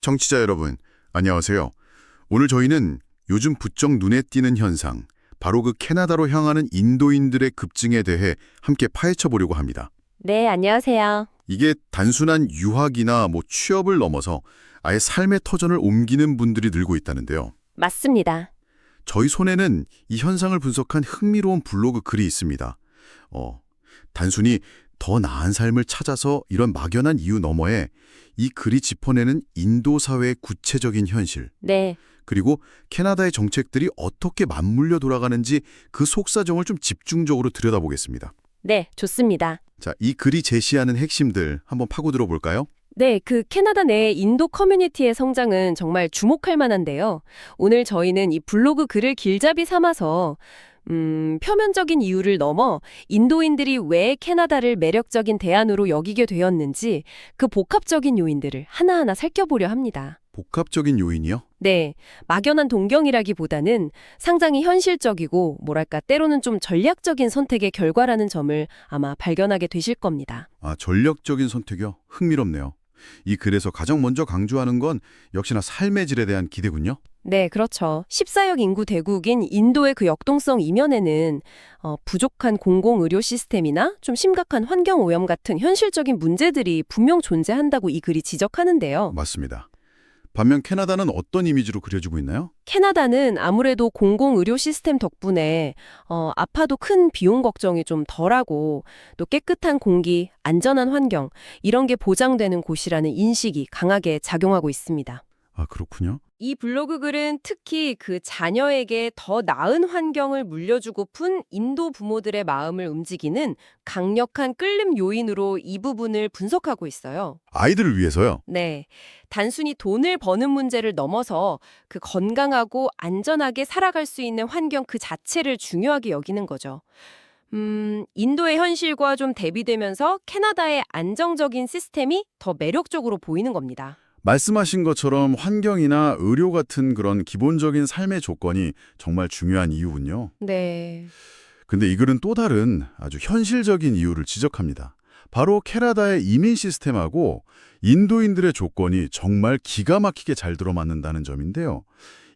청취자 여러분, 안녕하세요. 오늘 저희는 요즘 부쩍 눈에 띄는 현상, 바로 그 캐나다로 향하는 인도인들의 급증에 대해 함께 파헤쳐 보려고 합니다. 네, 안녕하세요. 이게 단순한 유학이나 취업을 넘어서 아예 삶의 터전을 옮기는 분들이 늘고 있다는데요. 맞습니다. 저희 손에는 이 현상을 분석한 흥미로운 블로그 글이 있습니다. 단순히 더 나은 삶을 찾아서 이런 막연한 이유 너머에 이 글이 짚어내는 인도 사회의 구체적인 현실, 네, 그리고 캐나다의 정책들이 어떻게 맞물려 돌아가는지 그 속사정을 좀 집중적으로 들여다보겠습니다. 네, 좋습니다. 자, 이 글이 제시하는 핵심들 한번 파고들어 볼까요? 네, 캐나다 내 인도 커뮤니티의 성장은 정말 주목할 만한데요. 오늘 저희는 이 블로그 글을 길잡이 삼아서 표면적인 이유를 넘어 인도인들이 왜 캐나다를 매력적인 대안으로 여기게 되었는지 그 복합적인 요인들을 하나하나 살펴보려 합니다. 복합적인 요인이요? 네, 막연한 동경이라기보다는 상당히 현실적이고 뭐랄까 때로는 좀 전략적인 선택의 결과라는 점을 아마 발견하게 되실 겁니다. 아, 전략적인 선택이요? 흥미롭네요. 이 글에서 가장 먼저 강조하는 건 역시나 삶의 질에 대한 기대군요. 네, 그렇죠. 14억 인구 대국인 인도의 그 역동성 이면에는 부족한 공공의료 시스템이나 좀 심각한 환경오염 같은 현실적인 문제들이 분명 존재한다고 이 글이 지적하는데요. 맞습니다. 반면 캐나다는 어떤 이미지로 그려지고 있나요? 캐나다는 아무래도 공공의료 시스템 덕분에 아파도 큰 비용 걱정이 좀 덜하고 또 깨끗한 공기, 안전한 환경 이런 게 보장되는 곳이라는 인식이 강하게 작용하고 있습니다. 아, 그렇군요. 이 블로그 글은 특히 그 자녀에게 더 나은 환경을 물려주고픈 인도 부모들의 마음을 움직이는 강력한 끌림 요인으로 이 부분을 분석하고 있어요. 아이들을 위해서요? 네. 단순히 돈을 버는 문제를 넘어서 그 건강하고 안전하게 살아갈 수 있는 환경 그 자체를 중요하게 여기는 거죠. 인도의 현실과 좀 대비되면서 캐나다의 안정적인 시스템이 더 매력적으로 보이는 겁니다. 말씀하신 것처럼 환경이나 의료 같은 그런 기본적인 삶의 조건이 정말 중요한 이유군요. 네. 근데 이 글은 또 다른 아주 현실적인 이유를 지적합니다. 바로 캐나다의 이민 시스템하고 인도인들의 조건이 정말 기가 막히게 잘 들어맞는다는 점인데요.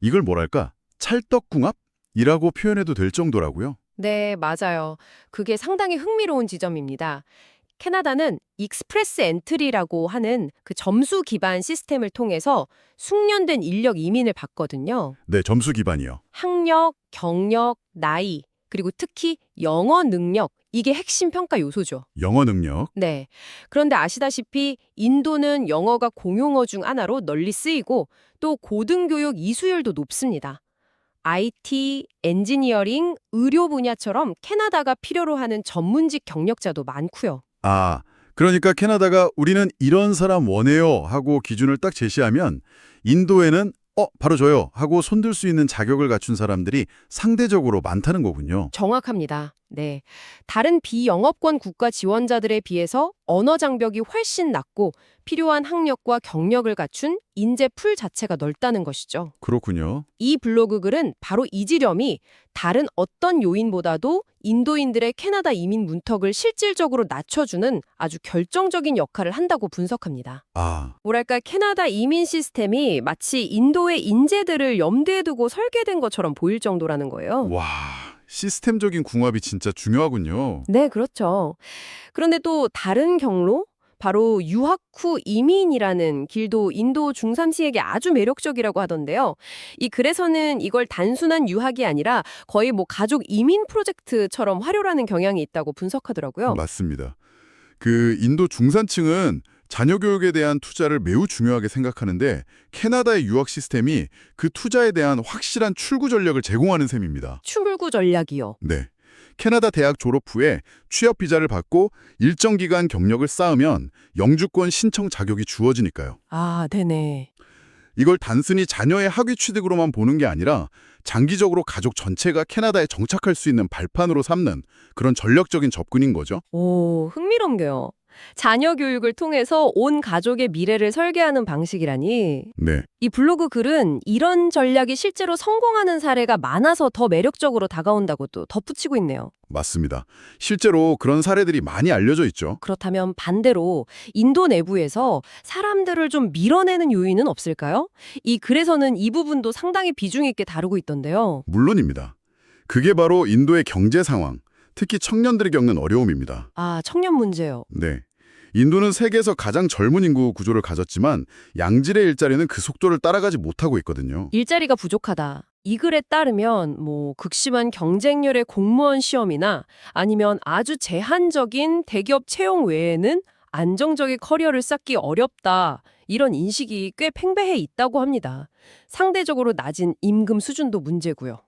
이걸 뭐랄까? 찰떡궁합이라고 표현해도 될 정도라고요. 네, 맞아요. 그게 상당히 흥미로운 지점입니다. 캐나다는 익스프레스 엔트리라고 하는 그 점수 기반 시스템을 통해서 숙련된 인력 이민을 받거든요. 네, 점수 기반이요. 학력, 경력, 나이, 그리고 특히 영어 능력, 이게 핵심 평가 요소죠. 영어 능력. 네. 그런데 아시다시피 인도는 영어가 공용어 중 하나로 널리 쓰이고 또 고등교육 이수율도 높습니다. IT, 엔지니어링, 의료 분야처럼 캐나다가 필요로 하는 전문직 경력자도 많고요. 아, 그러니까 캐나다가 우리는 이런 사람 원해요 하고 기준을 딱 제시하면 인도에는 바로 저요 하고 손들 수 있는 자격을 갖춘 사람들이 상대적으로 많다는 거군요. 정확합니다. 네. 다른 비영업권 국가 지원자들에 비해서 언어 장벽이 훨씬 낮고 필요한 학력과 경력을 갖춘 인재 풀 자체가 넓다는 것이죠. 그렇군요. 이 블로그 글은 바로 이 지점이 다른 어떤 요인보다도 인도인들의 캐나다 이민 문턱을 실질적으로 낮춰주는 아주 결정적인 역할을 한다고 분석합니다. 아, 뭐랄까 캐나다 이민 시스템이 마치 인도의 인재들을 염두에 두고 설계된 것처럼 보일 정도라는 거예요. 와, 시스템적인 궁합이 진짜 중요하군요. 네, 그렇죠. 그런데 또 다른 경로? 바로 유학 후 이민이라는 길도 인도 중산층에게 아주 매력적이라고 하던데요. 이 글에서는 이걸 단순한 유학이 아니라 거의 가족 이민 프로젝트처럼 활용하는 경향이 있다고 분석하더라고요. 맞습니다. 그 인도 중산층은 자녀 교육에 대한 투자를 매우 중요하게 생각하는데 캐나다의 유학 시스템이 그 투자에 대한 확실한 출구 전략을 제공하는 셈입니다. 출구 전략이요. 네. 캐나다 대학 졸업 후에 취업 비자를 받고 일정 기간 경력을 쌓으면 영주권 신청 자격이 주어지니까요. 아, 네네. 이걸 단순히 자녀의 학위 취득으로만 보는 게 아니라 장기적으로 가족 전체가 캐나다에 정착할 수 있는 발판으로 삼는 그런 전략적인 접근인 거죠. 오, 흥미롭네요. 자녀 교육을 통해서 온 가족의 미래를 설계하는 방식이라니. 네, 이 블로그 글은 이런 전략이 실제로 성공하는 사례가 많아서 더 매력적으로 다가온다고 또 덧붙이고 있네요. 맞습니다. 실제로 그런 사례들이 많이 알려져 있죠. 그렇다면 반대로 인도 내부에서 사람들을 좀 밀어내는 요인은 없을까요? 이 글에서는 이 부분도 상당히 비중 있게 다루고 있던데요. 물론입니다. 그게 바로 인도의 경제 상황, 특히 청년들이 겪는 어려움입니다. 아, 청년 문제요. 네. 인도는 세계에서 가장 젊은 인구 구조를 가졌지만 양질의 일자리는 그 속도를 따라가지 못하고 있거든요. 일자리가 부족하다. 이 글에 따르면 극심한 경쟁률의 공무원 시험이나 아니면 아주 제한적인 대기업 채용 외에는 안정적인 커리어를 쌓기 어렵다. 이런 인식이 꽤 팽배해 있다고 합니다. 상대적으로 낮은 임금 수준도 문제고요.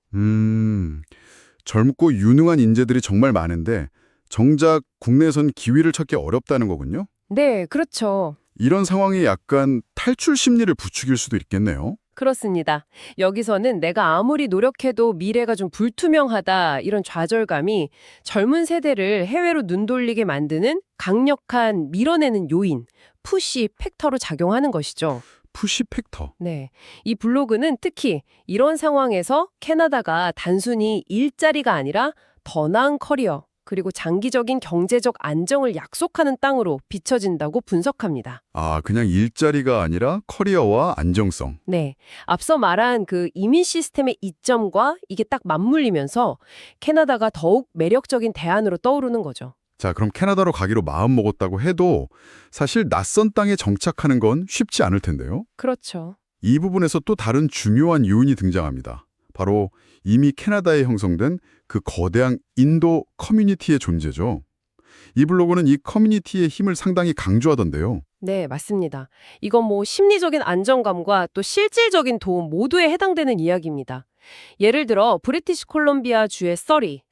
젊고 유능한 인재들이 정말 많은데 정작 국내에선 기회를 찾기 어렵다는 거군요. 네, 그렇죠. 이런 상황이 약간 탈출 심리를 부추길 수도 있겠네요. 그렇습니다. 여기서는 내가 아무리 노력해도 미래가 좀 불투명하다 이런 좌절감이 젊은 세대를 해외로 눈 돌리게 만드는 강력한 밀어내는 요인, 푸시 팩터로 작용하는 것이죠. 푸시 팩터. 네. 이 블로그는 특히 이런 상황에서 캐나다가 단순히 일자리가 아니라 더 나은 커리어, 그리고 장기적인 경제적 안정을 약속하는 땅으로 비춰진다고 분석합니다. 아, 그냥 일자리가 아니라 커리어와 안정성. 네. 앞서 말한 그 이민 시스템의 이점과 이게 딱 맞물리면서 캐나다가 더욱 매력적인 대안으로 떠오르는 거죠. 자, 그럼 캐나다로 가기로 마음먹었다고 해도 사실 낯선 땅에 정착하는 건 쉽지 않을 텐데요. 그렇죠. 이 부분에서 또 다른 중요한 요인이 등장합니다. 바로 이미 캐나다에 형성된 그 거대한 인도 커뮤니티의 존재죠. 이 블로그는 이 커뮤니티의 힘을 상당히 강조하던데요. 네, 맞습니다. 이건 심리적인 안정감과 또 실질적인 도움 모두에 해당되는 이야기입니다. 예를 들어 브리티시 콜롬비아 주의 서리,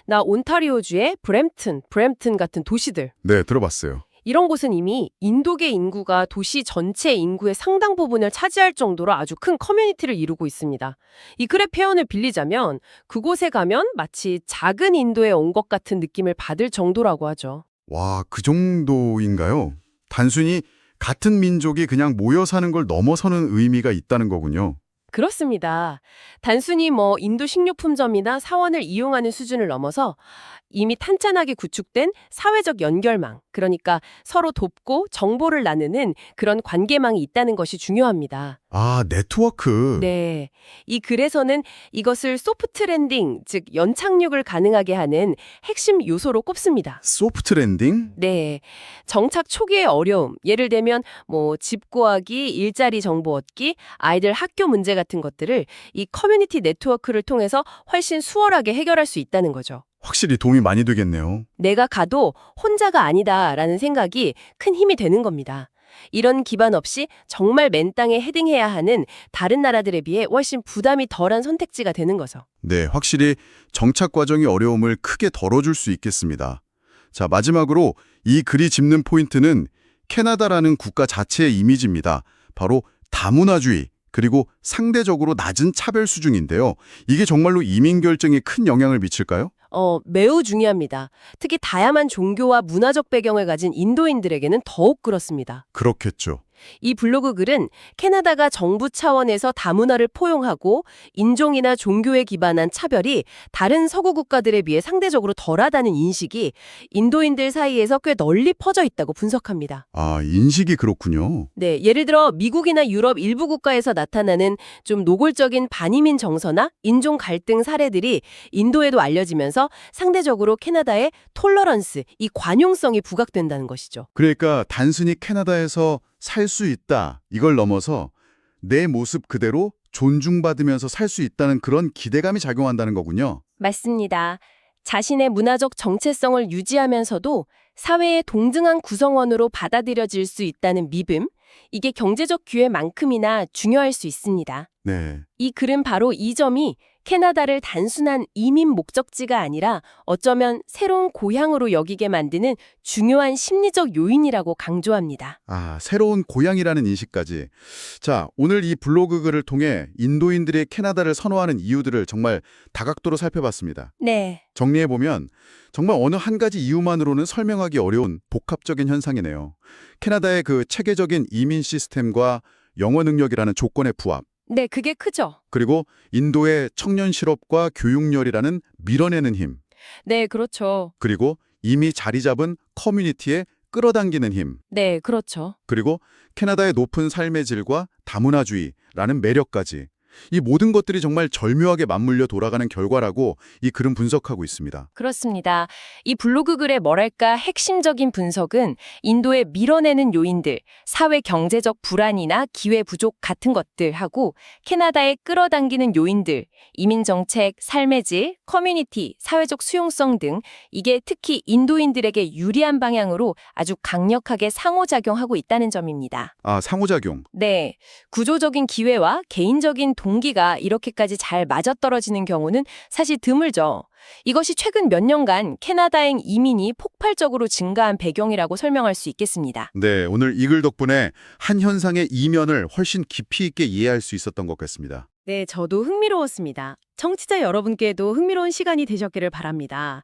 나 온타리오 주의 브램튼 같은 도시들. 네, 들어봤어요. 이런 곳은 이미 인도계 인구가 도시 전체 인구의 상당 부분을 차지할 정도로 아주 큰 커뮤니티를 이루고 있습니다. 이 글의 표현을 빌리자면 그곳에 가면 마치 작은 인도에 온 것 같은 느낌을 받을 정도라고 하죠. 와, 그 정도인가요? 단순히 같은 민족이 그냥 모여 사는 걸 넘어서는 의미가 있다는 거군요. 그렇습니다. 단순히 인도 식료품점이나 사원을 이용하는 수준을 넘어서 이미 탄탄하게 구축된 사회적 연결망, 그러니까 서로 돕고 정보를 나누는 그런 관계망이 있다는 것이 중요합니다. 아, 네트워크. 네. 이 글에서는 이것을 소프트 랜딩, 즉 연착륙을 가능하게 하는 핵심 요소로 꼽습니다. 소프트 랜딩? 네. 정착 초기의 어려움, 예를 들면 집 구하기, 일자리 정보 얻기, 아이들 학교 문제 같은 것들을 이 커뮤니티 네트워크를 통해서 훨씬 수월하게 해결할 수 있다는 거죠. 확실히 도움이 많이 되겠네요. 내가 가도 혼자가 아니다라는 생각이 큰 힘이 되는 겁니다. 이런 기반 없이 정말 맨 땅에 헤딩해야 하는 다른 나라들에 비해 훨씬 부담이 덜한 선택지가 되는 거죠. 네, 확실히 정착 과정의 어려움을 크게 덜어줄 수 있겠습니다. 자, 마지막으로 이 글이 짚는 포인트는 캐나다라는 국가 자체의 이미지입니다. 바로 다문화주의, 그리고 상대적으로 낮은 차별 수준인데요. 이게 정말로 이민 결정에 큰 영향을 미칠까요? 매우 중요합니다. 특히 다양한 종교와 문화적 배경을 가진 인도인들에게는 더욱 그렇습니다. 그렇겠죠. 이 블로그 글은 캐나다가 정부 차원에서 다문화를 포용하고 인종이나 종교에 기반한 차별이 다른 서구 국가들에 비해 상대적으로 덜하다는 인식이 인도인들 사이에서 꽤 널리 퍼져 있다고 분석합니다. 아, 인식이 그렇군요. 네, 예를 들어 미국이나 유럽 일부 국가에서 나타나는 좀 노골적인 반이민 정서나 인종 갈등 사례들이 인도에도 알려지면서 상대적으로 캐나다의 톨러런스, 이 관용성이 부각된다는 것이죠. 그러니까 단순히 캐나다에서 살 수 있다, 이걸 넘어서 내 모습 그대로 존중받으면서 살 수 있다는 그런 기대감이 작용한다는 거군요. 맞습니다. 자신의 문화적 정체성을 유지하면서도 사회의 동등한 구성원으로 받아들여질 수 있다는 믿음, 이게 경제적 기회만큼이나 중요할 수 있습니다. 네. 이 글은 바로 이 점이 캐나다를 단순한 이민 목적지가 아니라 어쩌면 새로운 고향으로 여기게 만드는 중요한 심리적 요인이라고 강조합니다. 아, 새로운 고향이라는 인식까지. 자, 오늘 이 블로그 글을 통해 인도인들이 캐나다를 선호하는 이유들을 정말 다각도로 살펴봤습니다. 네. 정리해보면 정말 어느 한 가지 이유만으로는 설명하기 어려운 복합적인 현상이네요. 캐나다의 그 체계적인 이민 시스템과 영어 능력이라는 조건의 부합, 네, 그게 크죠. 그리고 인도의 청년 실업과 교육열이라는 밀어내는 힘, 네, 그렇죠. 그리고 이미 자리 잡은 커뮤니티에 끌어당기는 힘, 네, 그렇죠. 그리고 캐나다의 높은 삶의 질과 다문화주의라는 매력까지 이 모든 것들이 정말 절묘하게 맞물려 돌아가는 결과라고 이 글은 분석하고 있습니다. 그렇습니다. 이 블로그 글의 뭐랄까 핵심적인 분석은 인도의 밀어내는 요인들, 사회 경제적 불안이나 기회 부족 같은 것들하고 캐나다에 끌어당기는 요인들, 이민 정책, 삶의 질, 커뮤니티, 사회적 수용성 등 이게 특히 인도인들에게 유리한 방향으로 아주 강력하게 상호작용하고 있다는 점입니다. 아, 상호작용. 네, 구조적인 기회와 개인적인 동기가 이렇게까지 잘 맞아떨어지는 경우는 사실 드물죠. 이것이 최근 몇 년간 캐나다행 이민이 폭발적으로 증가한 배경이라고 설명할 수 있겠습니다. 네, 오늘 이 글 덕분에 한 현상의 이면을 훨씬 깊이 있게 이해할 수 있었던 것 같습니다. 네, 저도 흥미로웠습니다. 청취자 여러분께도 흥미로운 시간이 되셨기를 바랍니다.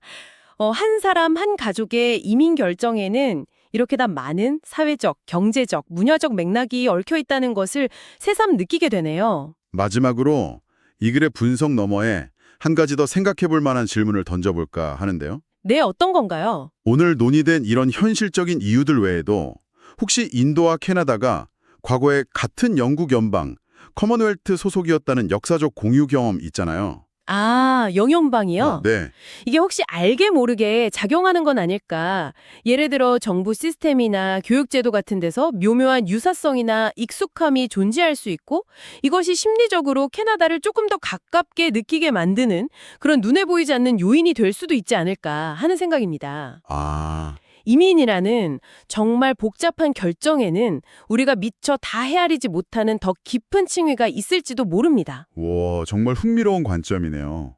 한 사람, 한 가족의 이민 결정에는 이렇게 다 많은 사회적, 경제적, 문화적 맥락이 얽혀 있다는 것을 새삼 느끼게 되네요. 마지막으로 이 글의 분석 너머에 한 가지 더 생각해 볼 만한 질문을 던져볼까 하는데요. 네, 어떤 건가요? 오늘 논의된 이런 현실적인 이유들 외에도 혹시 인도와 캐나다가 과거에 같은 영국 연방, 커먼웰트 소속이었다는 역사적 공유 경험 있잖아요. 아, 영연방이요? 네. 이게 혹시 알게 모르게 작용하는 건 아닐까? 예를 들어 정부 시스템이나 교육제도 같은 데서 묘묘한 유사성이나 익숙함이 존재할 수 있고 이것이 심리적으로 캐나다를 조금 더 가깝게 느끼게 만드는 그런 눈에 보이지 않는 요인이 될 수도 있지 않을까 하는 생각입니다. 아, 이민이라는 정말 복잡한 결정에는 우리가 미처 다 헤아리지 못하는 더 깊은 층위가 있을지도 모릅니다. 와, 정말 흥미로운 관점이네요.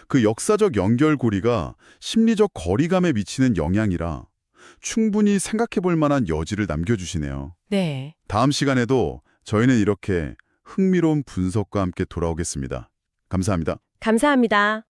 그 역사적 연결고리가 심리적 거리감에 미치는 영향이라 충분히 생각해 볼 만한 여지를 남겨주시네요. 네. 다음 시간에도 저희는 이렇게 흥미로운 분석과 함께 돌아오겠습니다. 감사합니다. 감사합니다.